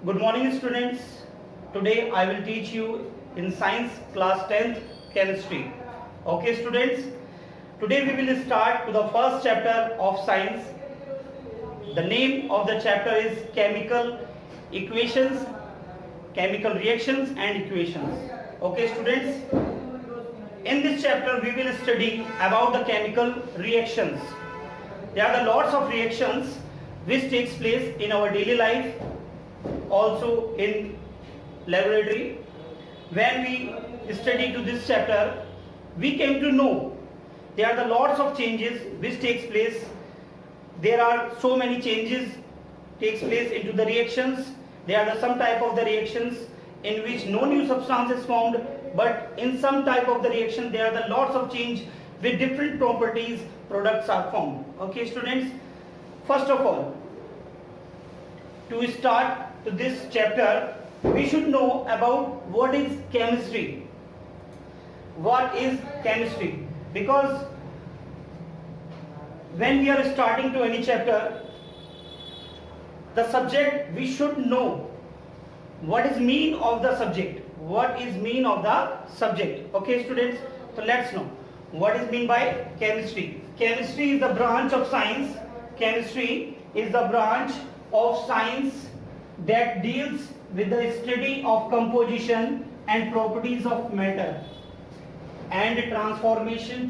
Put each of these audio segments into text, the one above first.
Good morning students. Today I will teach you in science class 10th chemistry. Okay students, today we will start to the first chapter of science. The name of the chapter is chemical equations, chemical reactions and equations. Okay students, in this chapter we will study about the chemical reactions. There are the lots of reactions which takes place in our daily life, also in laboratory. When we study to this chapter, we came to know there are the lots of changes which takes place. There are so many changes takes place into the reactions. There are some type of the reactions in which no new substance is formed, but in some type of the reaction there are the lots of change with different properties products are formed. Okay students, first of all, to start to this chapter, we should know about what is chemistry. What is chemistry? Because when we are starting to any chapter, the subject we should know what is mean of the subject. What is mean of the subject? Okay students, so let's know what is mean by chemistry. Chemistry is the branch of science. Chemistry is the branch of science that deals with the study of composition and properties of matter and transformation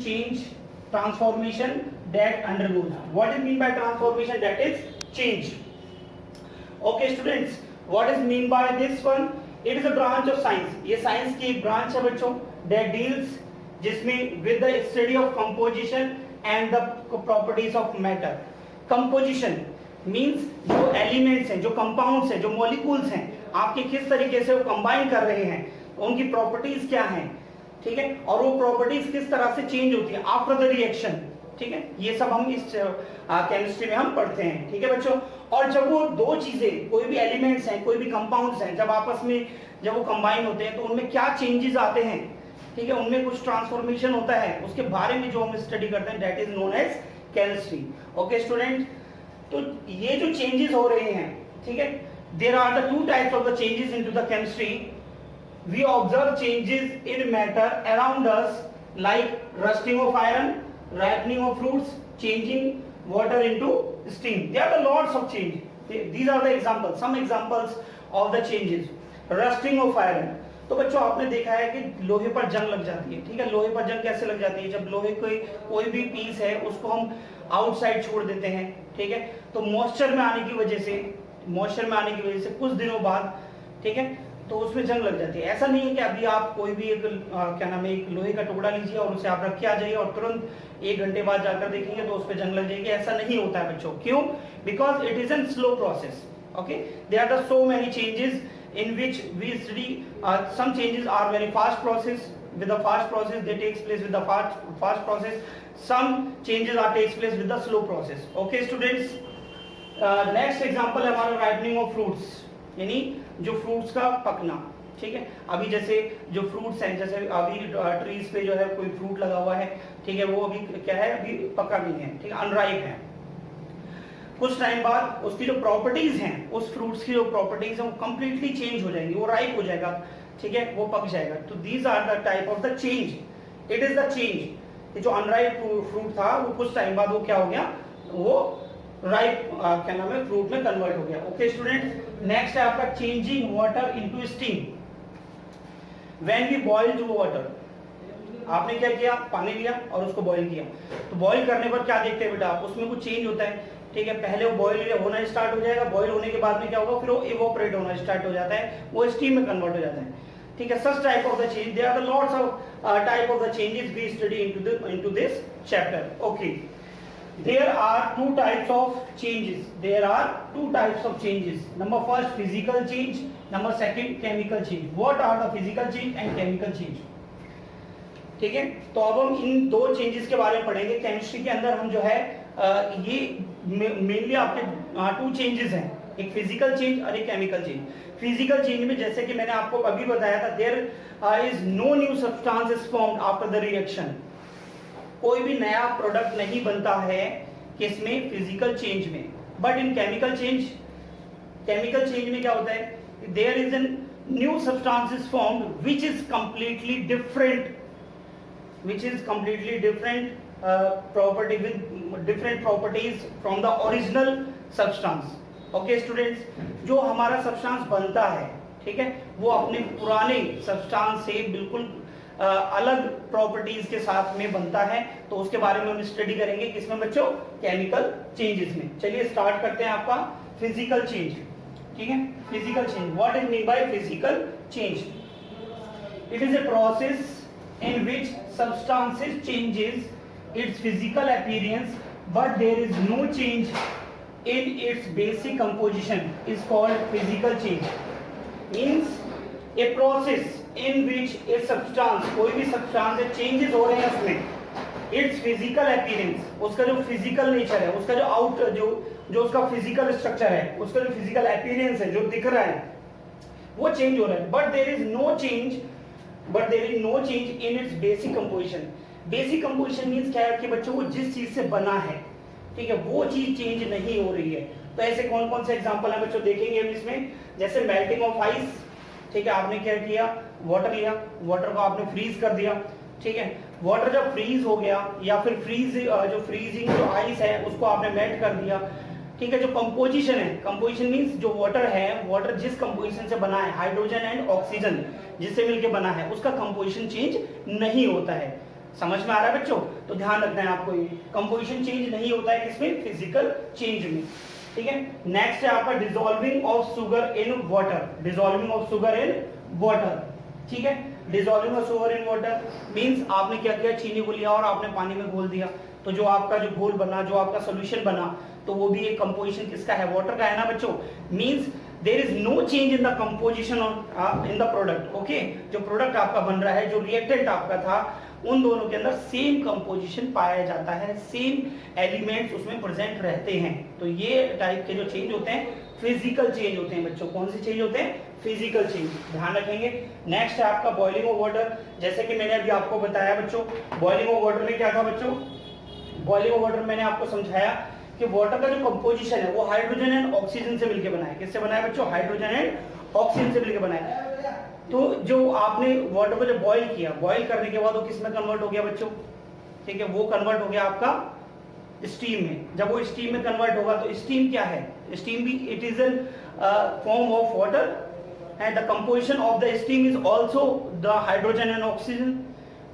that undergoes. What is mean by transformation? That is change. Okay students, what is mean by this one? It is a branch of science. ये science की एक branch है बच्चों, that deals जिसमें with the study of composition and the properties of matter. Composition means जो elements हैं, जो compounds हैं, जो molecules हैं, आपके किस तरीके से वो combine कर रहे हैं, उनकी properties क्या हैं, ठीक है, और वो properties किस तरह से change होती है after the reaction, ठीक है, ये सब हम इस केमिस्ट्री में हम पढ़ते हैं, ठीक है बच्चों। और जब वो दो चीजें, कोई भी एलिमेंट्स हैं, कोई भी कंपाउंड्स हैं, जब आपस में जब वो कंबाइन होते हैं तो उनमें क्या चेंजेस आते हैं, ठीक है, उनमें कुछ ट्रांसफॉर्मेशन होता है, उसके बारे में जो हम स्टडी करते हैं that is known as chemistry. Okay student, तो ये जो चेंजेस हो रहे हैं, ठीक है, there are the two types of the changes into the chemistry. We observe changes in matter around us like rusting of iron, ripening of fruits, changing water into steam. There are the lots of change. These are the examples, some examples of the changes. Rusting of iron. तो बच्चों आपने देखा है कि लोहे पर जंग लग जाती है, ठीक है। लोहे पर जंग कैसे लग जाती है? जब लोहे कोई भी पीस है उसको हम आउटसाइड छोड़ देते हैं, ठीक है, तो मॉइस्चर में आने की वजह से कुछ दिनों बाद, ठीक है, तो उसमें जंग लग जाती है। ऐसा नहीं है कि अभी आप कोई भी एक एक लोहे का टुकड़ा लीजिए और उसे आप रख के आ जाइए और तुरंत 1 घंटे बाद जाकर देखेंगे तो उस पर जंग लग जाएगी, ऐसा नहीं होता है बच्चों। क्यों? Because it is an slow process. Okay, there are the so many changes in which we study. Some changes are very fast process. With the fast process they takes place with the fast process. Some changes are takes place with the slow process. Okay students, next example है हमारा ripening of fruits, यानी जो fruits का पकना, ठीक है। अभी जैसे जो फ्रूट्स हैं, जैसे अभी ट्रीज पे जो है कोई फ्रूट लगा हुआ है, ठीक है, वो अभी क्या है, अभी पका नहीं है, ठीक है, अनराइप है। कुछ टाइम बाद उसकी जो प्रॉपर्टीज हैं, उस फ्रूट्स की जो प्रॉपर्टीज हैं वो कंप्लीटली चेंज हो जाएंगी, वो राइप हो जाएगा, ठीक है, वो पक जाएगा। तो these are the type of the change. It is the change. जो अनराइप फ्रूट था वो कुछ टाइम बाद वो क्या हो गया, वो राइप फ्रूट में कन्वर्ट हो गया। ओके स्टूडेंट, नेक्स्ट है आपका changing water into steam. When we boiled water, आपने क्या किया, पानी लिया और उसको बॉईल किया, तो बॉईल करने पर क्या देखते हैं बेटा आप, उसमें कुछ चेंज होता है, ठीक है। पहले वो बॉईल होना स्टार्ट हो जाएगा, बॉईल होने के बाद में क्या होगा, फिर वो इवोपरेट होना स्टार्ट हो जाता है, वो स्टीम में कन्वर्ट हो जाता है, ठीक है। Such type of the change, there are the lots of type of the changes we study into this chapter. Okay, there are two types of changes. Number first, physical change. Number second, chemical change. What are the physical change and chemical change? ठीक है, तो अब हम इन दो changes के बारे में पढ़ेंगे। केमिस्ट्री के अंदर हम जो है ये मेनली आपके 2 चेंजेस हैं, एक फिजिकल चेंज और एक केमिकल चेंज. फिजिकल चेंज में जैसे कि मैंने आपको अभी बताया था, there is no new substance is formed after the reaction. कोई भी नया प्रोडक्ट नहीं बनता है किसमें, फिजिकल चेंज में. But in chemical change chemical change में क्या होता है, there is an new substance is formed which is completely different, property with different properties from the original substance. Okay students, जो हमारा सब्सटेंस बनता है, ठीक है, वो अपने पुराने सब्सटेंस से बिल्कुल अलग प्रॉपर्टीज के साथ में बनता है, तो उसके बारे में हम स्टडी करेंगे किसमें बच्चों, केमिकल चेंजेस में। चलिए स्टार्ट करते हैं आपका फिजिकल चेंज, ठीक है। Physical change, what is mean by physical change? It is a process in which substances changes its physical appearance but there is no change in its basic composition is called physical change. Means a process in which a substance, कोई भी substance changes हो रहे हैं उसमें, its physical appearance, उसका जो physical nature है, उसका जो out जो उसका physical structure है, उसका जो physical appearance है, जो दिख रहा है, वो change हो रहा है, but there is no change in its basic composition. Basic composition means क्या है कि बच्चों, वो जिस चीज से बना है, ठीक है, वो चीज चेंज नहीं हो रही है। तो ऐसे कौन कौन से एग्जांपल है बच्चों देखेंगे हम इसमें, जैसे मेल्टिंग ऑफ आइस, ठीक है, आपने क्या किया, वाटर लिया, वाटर को आपने फ्रीज कर दिया, ठीक है, वाटर जब फ्रीज हो गया या फिर जो फ्रीजिंग जो आइस है उसको आपने मेल्ट कर दिया, ठीक है। जो कंपोजिशन है, कंपोजिशन मींस जो वाटर है, वाटर जिस कंपोजिशन से बना है, हाइड्रोजन एंड ऑक्सीजन जिससे मिलके बना है, उसका कंपोजिशन चेंज नहीं होता है। समझ में आ रहा है बच्चों? तो ध्यान रखना है आपको, ये कंपोजिशन चेंज नहीं होता है किसमें, फिजिकल चेंज में, ठीक है। नेक्स्ट है आपका dissolving of sugar in water, dissolving of sugar in water, ठीक है। Dissolving of sugar in water means आपने क्या किया, चीनी को लिया और आपने पानी में घोल दिया, तो जो आपका जो घोल बना, जो आपका सोल्यूशन बना, तो वो भी एक कंपोजिशन किसका है, वाटर का है ना बच्चों। Means there is no change in the composition in the product, okay. जो प्रोडक्ट आपका बन रहा है, जो रिएक्टेंट आपका था, उन दोनों के अंदर सेम कंपोजिशन पाया जाता है, सेम एलिमेंट्स उसमें प्रेजेंट रहते हैं। तो ये टाइप के जो चेंज होते हैं फिजिकल चेंज होते हैं बच्चों। कौन से चेंज होते हैं, फिजिकल चेंज, ध्यान रखेंगे। नेक्स्ट है आपका बॉइलिंग ऑफ वाटर, जैसे कि मैंने अभी आपको बताया बच्चों, बॉइलिंग ऑफ वाटर में क्या था बच्चों, बॉइलिंग ऑफ वाटर मैंने आपको समझाया कि वाटर का जो कंपोजिशन है वो हाइड्रोजन एंड ऑक्सीजन से मिलकर बना है। किससे बना है बच्चों, हाइड्रोजन एंड ऑक्सीजन से मिलकर बना है। तो जो आपने वाटर को जब बॉईल किया, बॉईल करने के बाद वो किस में कन्वर्ट हो गया बच्चों, ठीक है, वो कन्वर्ट हो गया आपका स्टीम में। जब वो स्टीम में कन्वर्ट होगा तो स्टीम क्या है, स्टीम भी it is N form of water and the composition of the steam is also the hydrogen and oxygen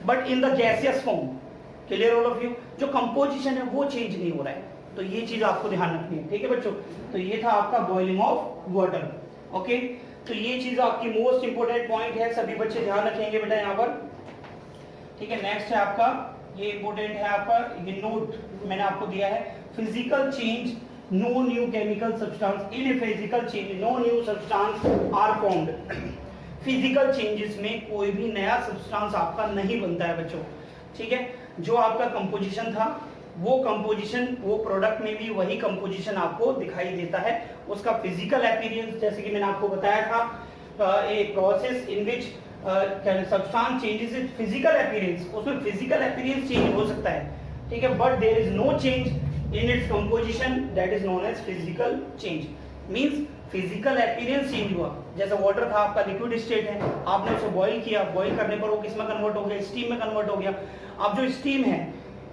but in the gaseous form. Clear all of you? जो composition है वो change नहीं हो रहा है, तो ये चीज आपको ध्यान रखनी है, ठीक है बच्चों। तो ये था आपका बॉइलिंग ऑफ वाटर, ओके। तो ये चीज आपकी मोस्ट इंपोर्टेंट पॉइंट है, सभी बच्चे ध्यान रखेंगे बेटा यहाँ पर, ठीक है। नेक्स्ट है आपका, ये इंपोर्टेंट है आपका, ये नोट मैंने आपको दिया है, physical change, no new chemical substance in a physical change, no new substance are formed. Physical changes में कोई भी नया सब्सटेंस आपका नहीं बनता है बच्चों, ठीक है। जो आपका कंपोजिशन था, वो कंपोजिशन, वो प्रोडक्ट में भी वही कंपोजिशन आपको दिखाई देता है। उसका फिजिकल अपीयरेंस, जैसे कि मैंने आपको बताया था, a process in which substance changes its physical appearance, उसमें फिजिकल अपीयरेंस चेंज हो सकता है, ठीक है, but there is no change in its composition, that is known as physical change. Means physical appearance change हुआ, जैसे वाटर था आपका लिक्विड स्टेट है, आपने उसे बॉईल किया, बॉईल करने पर वो किस में कन्वर्ट हो गया, स्टीम में कन्वर्ट हो गया। अब जो स्टीम है,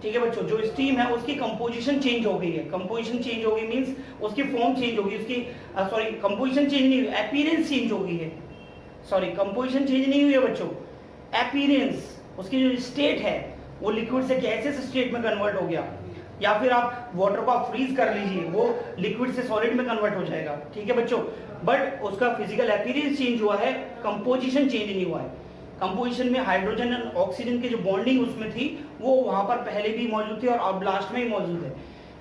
ठीक है बच्चों, जो स्टीम है उसकी कंपोजिशन चेंज हो गई है, कंपोजिशन चेंज हो गई मींस उसकी फॉर्म चेंज होगी, उसकी सॉरी कंपोजिशन चेंज नहीं हुई, अपीयरेंस चेंज हो गई है, सॉरी कंपोजिशन चेंज नहीं हुई है बच्चों, अपीयरेंस, उसकी जो स्टेट है वो लिक्विड से गैसियस स्टेट में कन्वर्ट हो गया, या फिर आप वाटर को आप फ्रीज कर लीजिए, वो लिक्विड से सॉलिड में कन्वर्ट हो जाएगा, ठीक है बच्चों। बट उसका फिजिकल अपीयरेंस चेंज हुआ है, कंपोजिशन चेंज नहीं हुआ है। कंपोजिशन में हाइड्रोजन और ऑक्सीजन की जो बॉन्डिंग उसमें थी वो वहां पर पहले भी मौजूद थी और अब लास्ट में ही मौजूद है।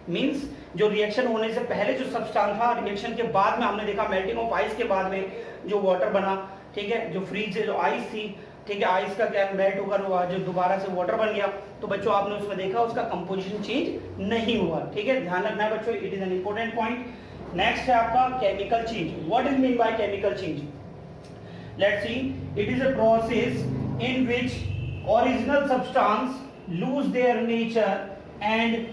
मींस जो रिएक्शन होने से पहले जो सब्सटेंस था, रिएक्शन के बाद में हमने देखा मेल्टिंग ऑफ आइस के बाद में जो वाटर बना, ठीक है, जो फ्रीज जो आइस थी, ठीक है, आइस का क्या मेल्ट होकर जो दोबारा से वाटर बन गया, तो बच्चों आपने उसमें देखा उसका कंपोजिशन चेंज नहीं हुआ, ठीक है, ध्यान रखना है बच्चों, it is an important point. Next है आपका chemical change. What is mean by chemical change? Let's see, it is a process in which original substance lose their nature and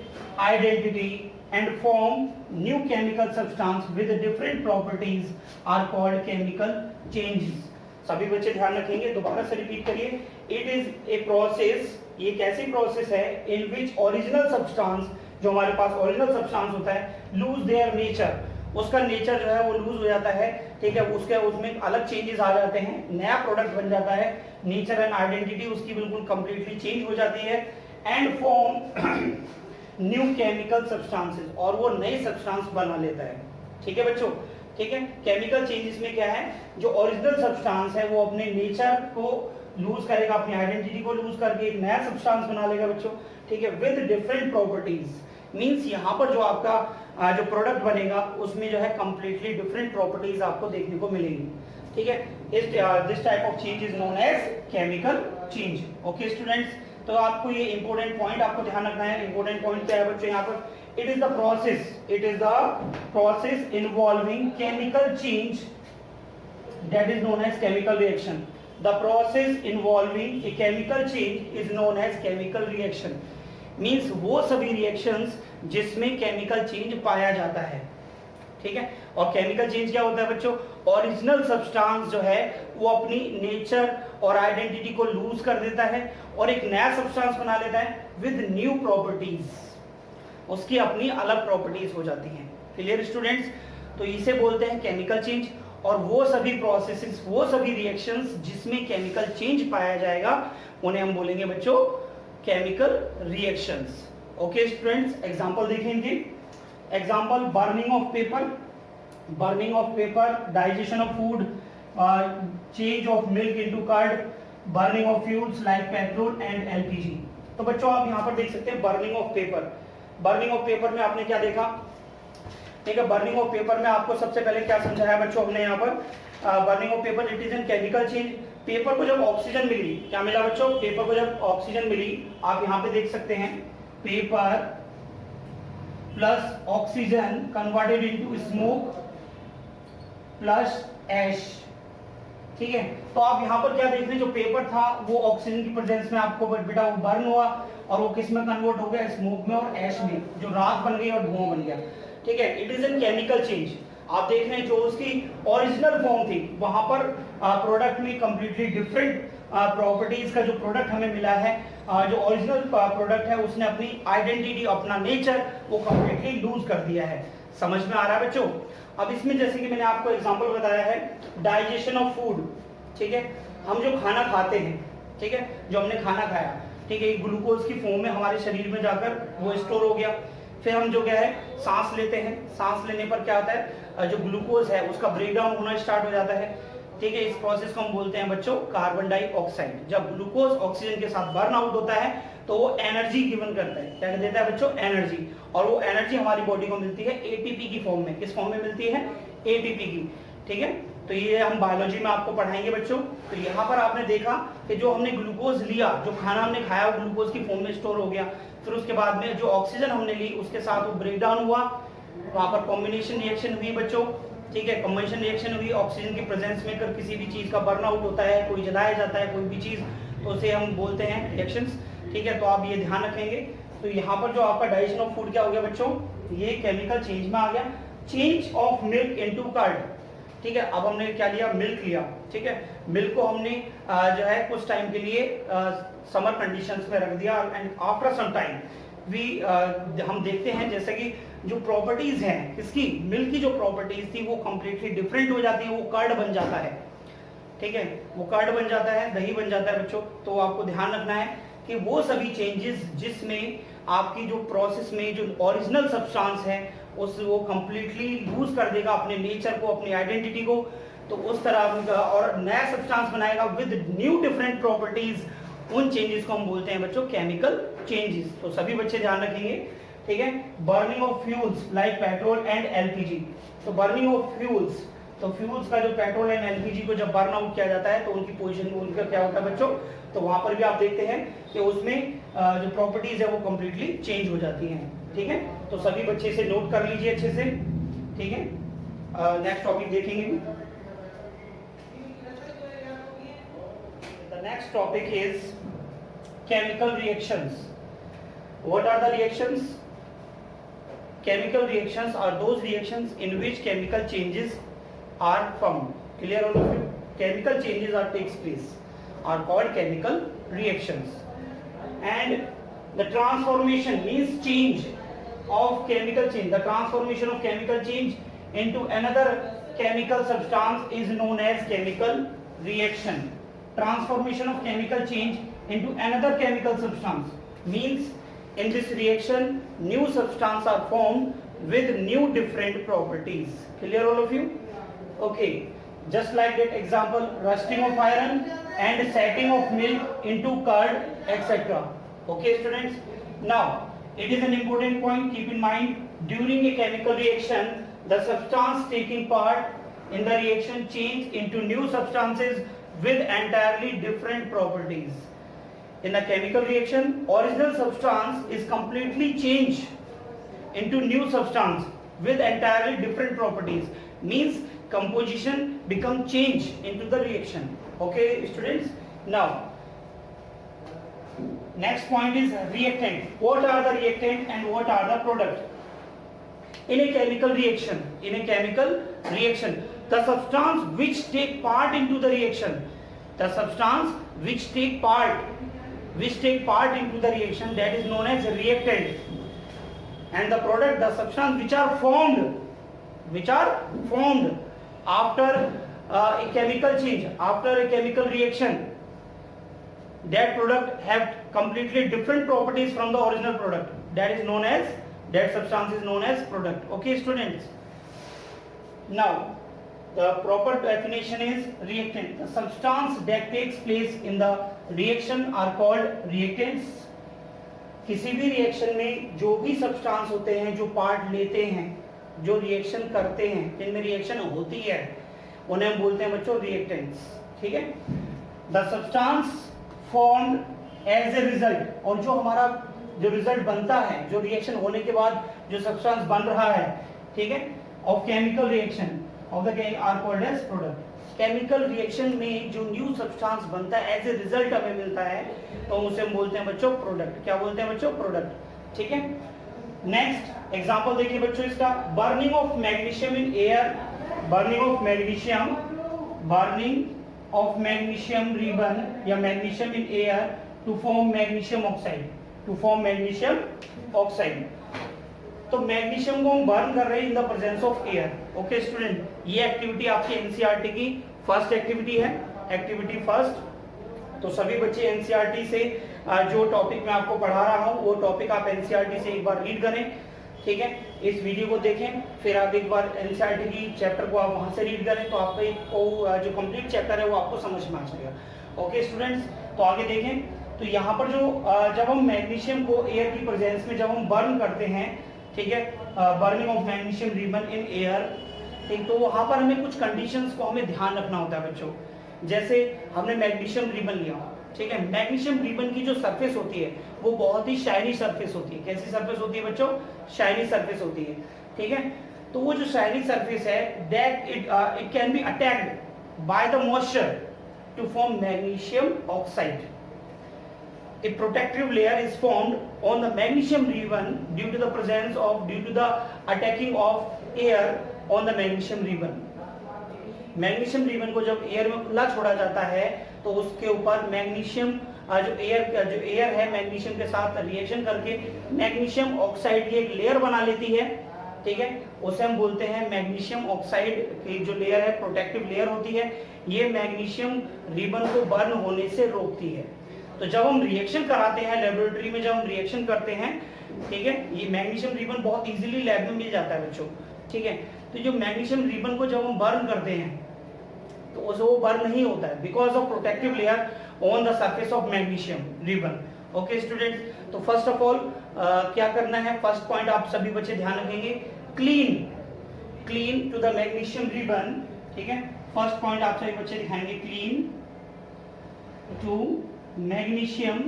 identity and form new chemical substance with different properties are called chemical changes. सभी बच्चे ध्यान रखेंगे, दोबारा से repeat करिए. It is a process, ये कैसी process है, in which original substance, जो हमारे पास ओरिजिनल सब्सटेंस होता है, lose their nature, उसका नेचर जो है वो लूज हो जाता है. ठीक है, उसके उसमें अलग चेंजेस आ जाते हैं, नया प्रोडक्ट बन जाता है, नेचर एंड आइडेंटिटी उसकी बिल्कुल कंप्लीटली चेंज हो जाती है. And form new chemical substances, और वो नए सब्सटेंस बना लेता है. ठीक है बच्चों, ठीक है. केमिकल चेंजेस में क्या है, जो ओरिजिनल सब्सटेंस है वो अपने नेचर को लूज करेगा, अपनी आइडेंटिटी को लूज करके एक नया सब्सटेंस बना लेगा बच्चों. ठीक है, विद डिफरेंट प्रॉपर्टीज, मींस यहाँ पर जो आपका जो प्रोडक्ट बनेगा उसमें जो है कंप्लीटली डिफरेंट प्रॉपर्टीज आपको देखने को मिलेंगी. ठीक है, this type of change is known as chemical change. Okay students, तो आपको ये इंपॉर्टेंट पॉइंट आपको ध्यान रखना है. इंपॉर्टेंट पॉइंट क्या है बच्चों यहाँ पर, it is the process involving chemical change that is known as chemical reaction. The process involving a chemical change is known as chemical reaction. Means वो सभी reactions जिसमें chemical change पाया जाता है. ठीक है, और chemical change क्या होता है बच्चों, ओरिजिनल सब्सटेंस जो है वो अपनी नेचर और आइडेंटिटी को लूज कर देता है और एक नया सब्सटेंस बना लेता है विद न्यू प्रॉपर्टीज, उसकी अपनी अलग प्रॉपर्टीज हो जाती हैं. क्लियर स्टूडेंट्स, तो इसे बोलते हैं केमिकल चेंज. और वो सभी प्रोसेसेस, वो सभी रिएक्शंस जिसमें केमिकल चेंज पाया जाएगा उन्हें हम बोलेंगे बच्चों chemical reactions. Okay students, example देखेंगे. Example, burning of paper, digestion of food, change of milk into curd, burning of fuels like petrol and LPG. तो बच्चों आप यहाँ पर देख सकते हैं burning of paper. Burning of paper में आपने क्या देखा, ठीक है. बर्निंग ऑफ पेपर में आपको सबसे पहले क्या समझाया बच्चों हमने यहाँ पर, burning of paper it is N chemical change. Paper को जब ऑक्सीजन मिली, क्या मिला बच्चों, पेपर को जब ऑक्सीजन मिली, आप यहाँ पे देख सकते हैं paper plus oxygen converted into smoke plus ash. ठीक है, तो आप यहाँ पर क्या देख रहे हैं, जो पेपर था वो ऑक्सीजन की प्रेजेंस में आपको बेटा वो बर्न हुआ और वो किस में कन्वर्ट हो गया, स्मोक में और एश में, जो राख बन गई और धुआं बन गया. ठीक है, it is N chemical change. आप देख रहे हैं जो उसकी ओरिजिनल फॉर्म थी वहां पर प्रोडक्ट में कंप्लीटली डिफरेंट प्रॉपर्टीज का जो प्रोडक्ट हमें मिला है, जो ओरिजिनल प्रोडक्ट है उसने अपनी आइडेंटिटी, अपना नेचर वो कंप्लीटली लूज कर दिया है. समझ में आ रहा है बच्चों. अब इसमें जैसे कि मैंने आपको एग्जांपल बताया है डाइजेशन ऑफ फूड. ठीक है, हम जो खाना खाते हैं, ठीक है, जो हमने खाना खाया, ठीक है, ग्लूकोज की फॉर्म में हमारे शरीर में जाकर वो स्टोर हो गया. फिर हम जो क्या है सांस लेते हैं, सांस लेने पर क्या होता है, जो ग्लूकोज है उसका ब्रेकडाउन होना स्टार्ट हो जाता है. ठीक है, इस प्रोसेस को हम बोलते हैं बच्चों कार्बन डाइऑक्साइड. जब ग्लूकोज ऑक्सीजन के साथ बर्न आउट होता है तो वो एनर्जी गिवन करता है. क्या देता है बच्चों, एनर्जी. और वो एनर्जी हमारी बॉडी को मिलती है एटीपी की फॉर्म में. किस फॉर्म में मिलती है, एटीपी की. ठीक है, तो ये हम बायोलॉजी में आपको पढ़ाएंगे बच्चों. तो यहाँ पर आपने देखा कि जो हमने ग्लूकोज लिया, जो खाना हमने खाया वो ग्लूकोज की फॉर्म में स्टोर हो गया. फिर उसके बाद में जो ऑक्सीजन हमने ली उसके साथ वो ब्रेकडाउन हुआ, वहां पर कॉम्बिनेशन रिएक्शन हुई बच्चों. ठीक है, कॉम्बिनेशन रिएक्शन हुई, ऑक्सीजन की प्रेजेंस में कर किसी भी चीज का बर्न आउट होता है, कोई जलाया जाता है कोई भी चीज, तो उसे हम बोलते हैं रिएक्शंस. ठीक है, तो आप ये ध्यान रखेंगे. तो यहाँ पर जो आपका डाइजेशन ऑफ फूड क्या हो गया बच्चों, ये केमिकल चेंज में आ गया. Change of milk into curd. ठीक है, अब हमने क्या लिया, मिल्क लिया. ठीक है, मिल्क को हमने जो है कुछ टाइम के लिए समर कंडीशंस में रख दिया एंड आफ्टर सम टाइम हम देखते हैं जैसे कि जो प्रॉपर्टीज हैं इसकी, मिल्क की जो प्रॉपर्टीज थी वो कंप्लीटली डिफरेंट हो जाती है, वो कर्ड बन जाता है. ठीक है, वो कर्ड बन जाता है, दही बन जाता है बच्चों. तो आपको ध्यान रखना है कि वो सभी चेंजेस जिसमें आपकी जो प्रोसेस में जो ओरिजिनल सब्सटेंस है उस वो कंप्लीटली लूज कर देगा अपने नेचर को, अपनी आइडेंटिटी को, तो उस तरह का और नया सब्सटेंस बनाएगा विद न्यू डिफरेंट प्रॉपर्टीज. उन चेंजेस को हम बोलते हैं बच्चों केमिकल चेंजेस. तो सभी बच्चे ध्यान रखेंगे. ठीक है, burning of fuels like petrol and LPG. तो बर्निंग ऑफ फ्यूल्स, तो फ्यूल्स का जो पेट्रोल एंड एलपीजी को जब बर्न आउट किया जाता है तो उनकी पोजीशन, उनका क्या होता है बच्चों, तो वहां पर भी आप देखते हैं कि उसमें जो प्रॉपर्टीज है वो कंप्लीटली चेंज हो जाती हैं. ठीक है, तो सभी बच्चे इसे नोट कर लीजिए अच्छे से. ठीक है, नेक्स्ट टॉपिक देखेंगे. The next topic is chemical reactions. What are the reactions? chemical reactions are those reactions in which chemical changes are found. Clear all of you? Chemical changes are takes place are called chemical reactions. And the transformation means change of chemical change. The transformation of chemical change into another chemical substance is known as chemical reaction. Transformation of chemical change into another chemical substance means in this reaction new substance are formed with new different properties. Clear all of you? Okay, just like that example, rusting of iron and setting of milk into curd, etc. Okay students, now it is an important point. Keep in mind, during a chemical reaction the substance taking part in the reaction change into new substances with entirely different properties. In a chemical reaction, original substance is completely changed into new substance with entirely different properties. Means composition become change into the reaction. Okay students, now next point is reactant. What are the reactant and what are the product? In a chemical reaction, the substance which take part into the reaction, into the reaction, that is known as reactant. And the product, the substance which are formed after a chemical change, after a chemical reaction, that product have completely different properties from the original product. That substance is known as product. Okay students, now the proper definition is reactant. The substance that takes place in the reaction are called reactants. किसी भी reaction में जो भी substance होते हैं, जो part लेते हैं, जो रिएक्शन करते हैं, जिनमें रिएक्शन होती है, उन्हें हम बोलते हैं बच्चों रिएक्टेंट्स. ठीक है. The substance formed as a result, और जो हमारा जो रिजल्ट बनता है, जो रिएक्शन होने के बाद जो सब्सटेंस बन रहा है, ठीक है, of chemical reaction of the are called as product. Chemical reaction में जो न्यू सब्सटेंस बनता है एज ए रिजल्ट हमें मिलता है, तो उसे हम बोलते हैं बच्चों प्रोडक्ट. क्या बोलते हैं बच्चों? प्रोडक्ट. ठीक है. नेक्स्ट एग्जांपल देखिए बच्चों इसका, burning of magnesium in air, burning of magnesium ribbon या magnesium in air to form magnesium oxide. तो मैग्नीशियम को हम बर्न कर रहे हैं in the presence of air. Okay student, ये एक्टिविटी आपकी एनसीईआरटी की फर्स्ट एक्टिविटी है, एक्टिविटी फर्स्ट. तो सभी बच्चे एनसीईआरटी से जो टॉपिक मैं आपको पढ़ा रहा हूँ वो टॉपिक आप एनसीईआरटी से एक बार रीड करें. ठीक है, इस वीडियो को देखें, फिर आप एक बार एनसीईआरटी की चैप्टर को आप वहां से रीड करें, तो आपका जो कंप्लीट चैप्टर है वो आपको समझ में आ जाएगा. ओके स्टूडेंट्स, तो आगे देखें. तो यहाँ पर जो जब हम मैग्नीशियम को एयर की प्रेजेंस में जब हम बर्न करते हैं, ठीक है, burning of magnesium ribbon in air, ठीक, तो वहां पर हमें कुछ कंडीशंस को हमें ध्यान रखना होता है बच्चों. जैसे हमने मैग्नीशियम रिबन लिया, ठीक है, मैग्नीशियम रिबन की जो सरफेस होती है वो बहुत ही शाइनी सरफेस होती है. कैसी सरफेस होती है बच्चों? शाइनी सरफेस होती है. ठीक है, तो वो जो शाइनी सरफेस है that it can be attacked by the moisture to form magnesium oxide. A protective layer is formed on the magnesium ribbon due to the attacking of air on the magnesium ribbon. Magnesium ribbon को जब air में खुला छोड़ा जाता है तो उसके ऊपर मैग्नीशियम जो एयर है मैग्नीशियम के साथ रिएक्शन करके मैग्नीशियम ऑक्साइड की एक लेयर बना लेती है. ठीक है, उसे हम बोलते हैं मैग्नीशियम ऑक्साइड की जो लेयर है प्रोटेक्टिव लेयर होती है. ये मैग्नीशियम रिबन को बर्न होने से रोकती है. तो जब हम रिएक्शन कराते हैं लेबोरेटरी में, जब हम रिएक्शन करते हैं, ठीक है, ये मैग्नीशियम रिबन बहुत इजीली लैब में मिल जाता है बच्चों. ठीक है, तो जो मैग्नीशियम रिबन को जब हम बर्न करते हैं तो उसे वो बर्न नहीं होता है because of protective layer on the surface of magnesium ribbon. Okay students, तो फर्स्ट ऑफ ऑल क्या करना है, फर्स्ट पॉइंट आप सभी बच्चे ध्यान रखेंगे, clean to the magnesium ribbon. ठीक है, फर्स्ट पॉइंट आप सभी बच्चे दिखाएंगे, clean to magnesium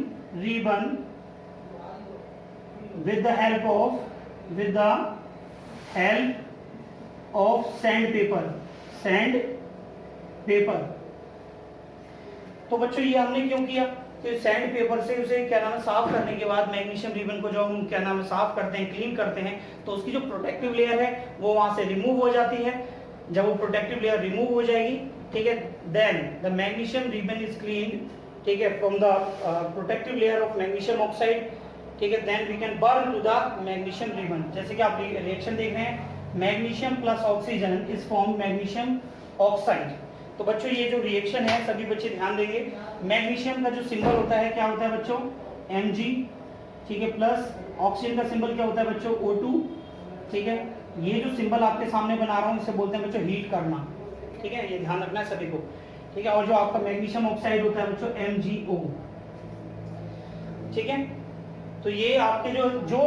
ribbon with the help of sandpaper. तो बच्चों ये हमने क्यों किया? कि सैंड पेपर से उसे क्या नाम है साफ करने के बाद मैग्नीशियम रिबन को जो हम क्या नाम है साफ करते हैं, क्लीन करते हैं, तो उसकी जो प्रोटेक्टिव लेयर है वो वहां से रिमूव हो जाती है। जब वो प्रोटेक्टिव लेयर रिमूव हो जाएगी, ठीक है, then the magnesium ribbon is clean, ठीक है, from the protective layer of magnesium oxide, ठीक है, then we can burn to the magnesium ribbon. जैसे कि आप रिएक्शन देख रहे हैं, magnesium plus oxygen is form magnesium oxide. तो बच्चों ये जो रिएक्शन है सभी बच्चे ध्यान देंगे, मैग्नीशियम का जो सिंबल होता है क्या होता है बच्चों, Mg, ठीक है, प्लस ऑक्सीजन का सिंबल क्या होता है बच्चों, O2, ठीक है। ये जो सिंबल आपके सामने बना रहा हूं इसे बोलते हैं बच्चों हीट करना, ठीक है, ये ध्यान रखना है सभी को, ठीक है। और जो आपका मैग्नीशियम ऑक्साइड होता है बच्चों MgO, ठीक है। तो ये आपके जो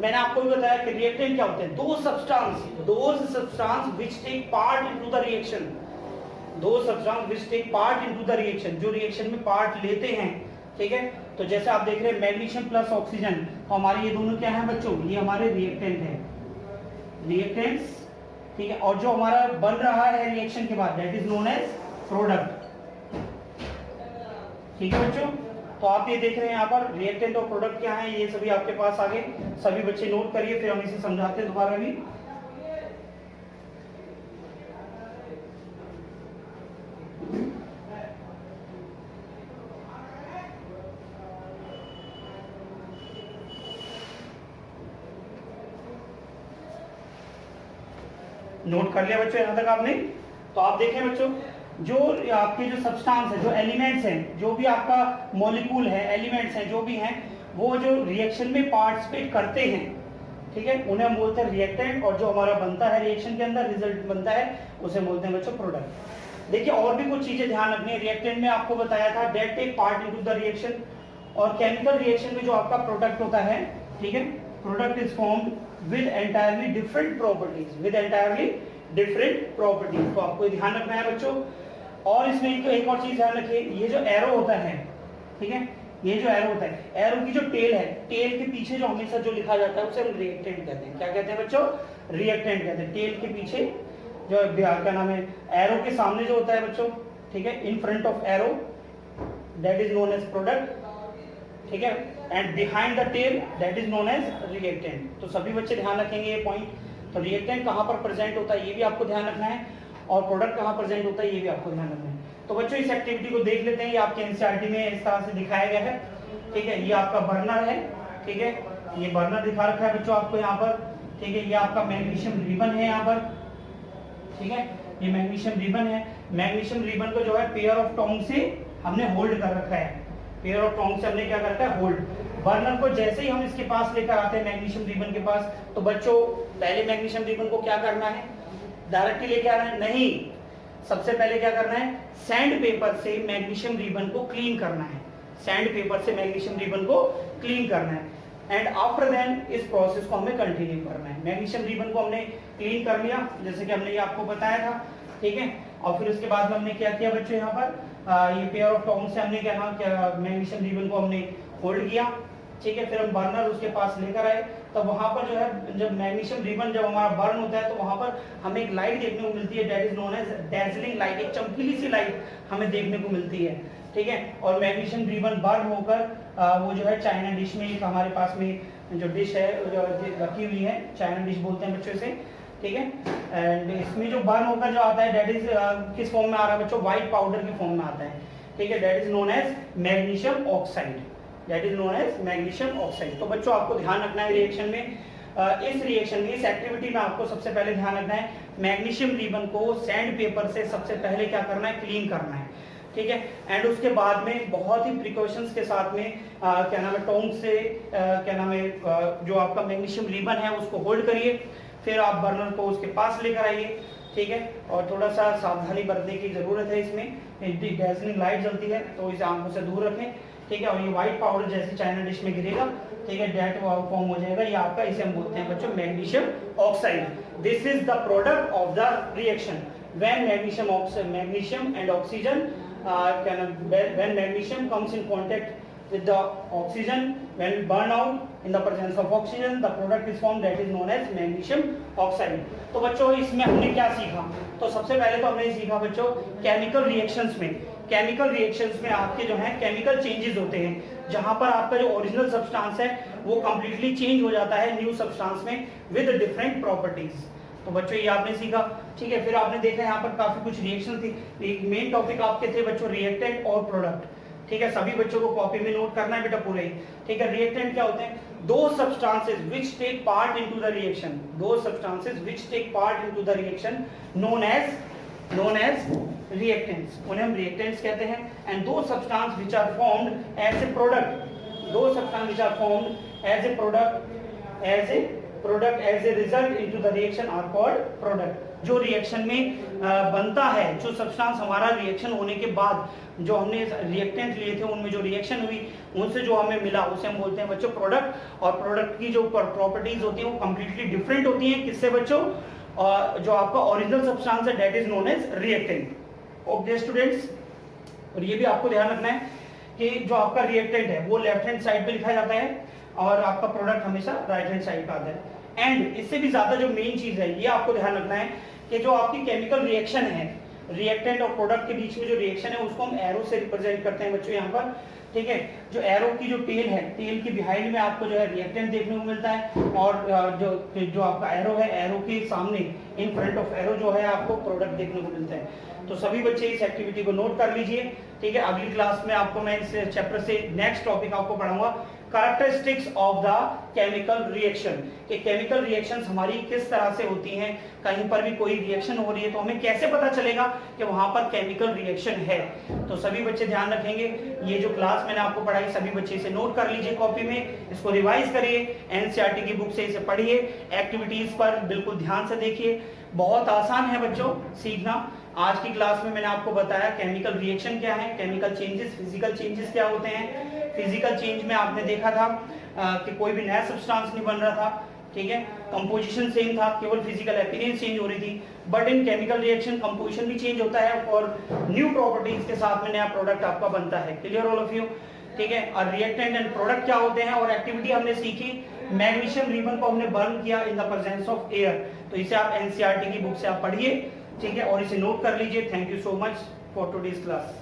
मैंने आपको भी बताया कि रिएक्टेंट क्या होते हैं, those substance which take part into the reaction, those substance which take part into the reaction, जो रिएक्शन में पार्ट लेते हैं, ठीक है। तो जैसे आप देख रहे हैं मैग्नीशियम प्लस ऑक्सीजन, तो हमारे ये दोनों क्या है बच्चों, ये हमारे रिएक्टेंट है, रिएक्टेंट्स, ठीक है। और जो हमारा बन रहा है रिएक्शन के बाद that is known as product, ठीक है बच्चों। तो आप ये देख रहे हैं यहाँ पर रिएक्टेंट और प्रोडक्ट क्या है, ये सभी आपके पास आ गए, सभी बच्चे नोट करिए, फिर हम इसे समझाते हैं दोबारा भी। नोट कर लिया बच्चों यहाँ तक आपने। तो आप देखें बच्चों, जो आपके जो सब्सटेंस है, जो एलिमेंट्स हैं, जो भी आपका मॉलिक्यूल है, एलिमेंट्स हैं जो भी हैं, वो जो रिएक्शन में पार्टिसिपेट करते हैं, ठीक है, उन्हें हम बोलते हैं रिएक्टेंट। और जो हमारा बनता है रिएक्शन के अंदर रिजल्ट बनता है उसे बोलते हैं बच्चों प्रोडक्ट। देखिए और भी कुछ चीजें ध्यान रखनी है, रिएक्टेंट में आपको बताया था that take part into the reaction, और केमिकल रिएक्शन में जो आपका प्रोडक्ट होता है, ठीक है, product is formed with entirely different properties, with entirely different properties. तो आपको ध्यान रखना है बच्चों। और इसमें एक और चीज ध्यान रखिए, ये जो एरो होता है, ठीक है, ये जो एरो होता है, एरो की जो टेल है, टेल के पीछे जो हमेशा जो लिखा जाता है उसे हम रिएक्टेंट कहते हैं। क्या कहते हैं बच्चों, रिएक्टेंट कहते हैं। टेल के पीछे जो क्या नाम है, एरो के सामने जो होता है बच्चों, ठीक है, in front of arrow that is known as product, ठीक है, and behind the tail that is known as reactant. तो सभी बच्चे ध्यान रखेंगे ये पॉइंट। तो रिएक्टेंट कहां पर प्रेजेंट होता है ये भी आपको ध्यान रखना है, और प्रोडक्ट कहां प्रेजेंट होता है ये भी आपको ध्यान रखना है। तो बच्चों इस एक्टिविटी को देख लेते हैं, ये आपके एनसीईआरटी में इस तरह से दिखाया गया है, ठीक है। ये आपका बर्नर है, ठीक है, ये बर्नर दिखा रखा है बच्चों आपको यहाँ पर, ठीक है। ये आपका मैग्नीशियम रिबन है यहाँ पर, ठीक है, ये मैग्नीशियम रिबन है। मैग्नीशियम रिबन को जो है पेयर ऑफ टोंग से हमने होल्ड कर रखा है, पेयर ऑफ टोंग से हमने क्या कर रखा है, होल्ड। बर्नर को जैसे ही हम इसके पास लेकर आते हैं मैग्नीशियम रिबन के पास, तो बच्चों पहले मैग्नीशियम रिबन को क्या करना है, डायरेक्टली लेके आना है नहीं, सबसे पहले क्या करना है, सैंड पेपर से मैग्नीशियम रिबन को क्लीन करना है, सैंड पेपर से मैग्नीशियम रिबन को क्लीन करना है। एंड आफ्टर देन इस प्रोसेस को हमें कंटिन्यू करना है। मैग्नीशियम रिबन को हमने क्लीन कर लिया जैसे कि हमने ये आपको बताया था, ठीक है। और फिर उसके बाद में हमने क्या किया बच्चों, यहाँ पर ये पेयर ऑफ टोंग से हमने क्या मैग्नीशियम रिबन को हमने होल्ड किया, ठीक है। फिर हम बर्नर उसके पास लेकर आए, तब वहां पर जो है जब मैग्नीशियम रिबन जब हमारा बर्न होता है तो वहां पर हमें एक लाइट देखने को मिलती है, that is known as dazzling light, एक चमकीली सी लाइट हमें देखने को मिलती है, ठीक है। और मैग्नीशियम रिबन बर्न होकर वो जो है चाइना डिश में, एक हमारे पास में जो डिश है जो रखी हुई है, चाइना डिश बोलते हैं बच्चों से, ठीक है। एंड इसमें जो बर्न होकर जो आता है दैट इज किस फॉर्म में आ रहा है बच्चों, व्हाइट पाउडर की फॉर्म में आता है, ठीक है, that is known as magnesium oxide, that is known as magnesium oxide. तो बच्चों आपको ध्यान रखना है रिएक्शन में, इस रिएक्शन में, इस एक्टिविटी में आपको सबसे पहले ध्यान रखना है मैग्नीशियम रिबन को सैंड पेपर से सबसे पहले क्या करना है, क्लीन करना है, ठीक है। एंड उसके बाद में बहुत ही प्रिकॉशंस के साथ में क्या नाम है, टोंग से क्या नाम है जो आपका मैग्नीशियम रिबन है उसको होल्ड करिए, फिर आप बर्नर को उसके पास लेकर आइए, ठीक है। और थोड़ा सा सावधानी बरतने की जरूरत है, इसमें डैजलिंग लाइट जलती है तो इसे आंखों से दूर रखें, ठीक है। और ये व्हाइट पाउडर जैसे चाइना डिश में गिरेगा, ठीक है, डेट फॉर्म हो जाएगा, ये आपका, इसे हम बोलते हैं बच्चों magnesium oxide. This is the product of the reaction when magnesium and oxygen when magnesium comes in contact with the oxygen, when we burn out in the presence of oxygen, the product is formed that is known as magnesium oxide। तो बच्चों इसमें हमने क्या सीखा, तो सबसे पहले तो हमने सीखा बच्चों केमिकल रिएक्शंस में केमिकल रिएक्शंस में आपके जो है केमिकल चेंजेस होते हैं, जहां पर आपका जो ओरिजिनल सब्सटेंस है वो कंप्लीटली चेंज हो जाता है न्यू सब्सटेंस में विद डिफरेंट प्रॉपर्टीज। तो बच्चों ये आपने सीखा, ठीक है। फिर आपने देखा यहाँ पर काफी कुछ रिएक्शन थी। एक मेन टॉपिक आपके थे बच्चों रिएक्टेंट और प्रोडक्ट, ठीक है। सभी बच्चों को कॉपी में नोट करना है बेटा पूरे ही, ठीक है। रिएक्टेंट क्या होते हैं? दो substances which take part into the reaction, दो substances which take part into the reaction known as reactants, उन्हें हम रिएक्टेंट्स कहते हैं। एंड दो substance which are formed as a product, दो substance which are formed as a product as a result into the reaction are called product. जो reaction में बनता है, जो सब्सटेंस हमारा रिएक्शन होने के बाद जो हमने रिएक्टेंट लिए थे उनमें जो रिएक्शन हुई उनसे जो हमें मिला उसे हम बोलते हैं बच्चों प्रोडक्ट। और प्रोडक्ट की जो प्रॉपर्टीज होती हैं वो कंप्लीटली डिफरेंट होती हैं किससे बच्चों? और जो आपका ओरिजिनल सब्सटेंस है that is known as reactant. Okay students, और ये भी आपको ध्यान रखना है कि जो आपका रिएक्टेंट है वो लेफ्ट हैंड साइड पे लिखा जाता है और आपका प्रोडक्ट हमेशा राइट हैंड साइड पे आता है। एंड इससे भी ज्यादा जो मेन चीज है ये आपको ध्यान रखना है कि जो आपकी केमिकल रिएक्शन है, रिएक्टेंट और प्रोडक्ट के बीच में जो रिएक्शन है उसको हम एरो से रिप्रेजेंट करते हैं बच्चों यहाँ पर, ठीक है। जो एरो की जो टेल है, टेल के बिहाइंड में आपको जो है रिएक्टेंट देखने को मिलता है और जो आपका एरो है, एरो के सामने इन फ्रंट ऑफ एरो जो है आपको प्रोडक्ट देखने को मिलता है। तो सभी बच्चे इस एक्टिविटी को नोट कर लीजिए, ठीक है। अगली क्लास में आपको मैं इस चैप्टर से नेक्स्ट टॉपिक आपको पढ़ाऊंगा characteristics of the chemical reaction, कि केमिकल रिएक्शंस हमारी किस तरह से होती हैं। कहीं पर भी कोई रिएक्शन हो रही है तो हमें कैसे पता चलेगा कि वहां पर केमिकल रिएक्शन है। तो सभी बच्चे ध्यान रखेंगे, ये जो क्लास मैंने आपको पढ़ाई सभी बच्चे इसे नोट कर लीजिए कॉपी में, इसको रिवाइज करिए, एनसीईआरटी की बुक से इसे पढ़िए, एक्टिविटीज पर बिल्कुल ध्यान से देखिए। बहुत आसान है बच्चों सीखना। आज की क्लास में मैंने आपको बताया केमिकल रिएक्शन क्या है, केमिकल चेंजेस, फिजिकल चेंजेस क्या होते हैं। फिजिकल चेंज में आपने देखा था कि कोई भी नया सब्सटेंस नहीं बन रहा था, ठीक है। कंपोजिशन सेम था, केवल फिजिकल अपीयरेंस चेंज हो रही थी। But in chemical reaction composition भी चेंज होता है और न्यू प्रॉपर्टीज के साथ में नया प्रोडक्ट आपका बनता है। क्लियर ऑल ऑफ यू, ठीक है। और रिएक्टेंट एंड प्रोडक्ट क्या होते हैं और एक्टिविटी हमने सीखी, मैग्नीशियम रिबन को हमने बर्न किया इन द प्रेजेंस ऑफ एयर। तो इसे आप एनसीईआरटी की बुक से आप पढ़िए, ठीक है, और इसे नोट कर लीजिए। Thank you so much for today's class.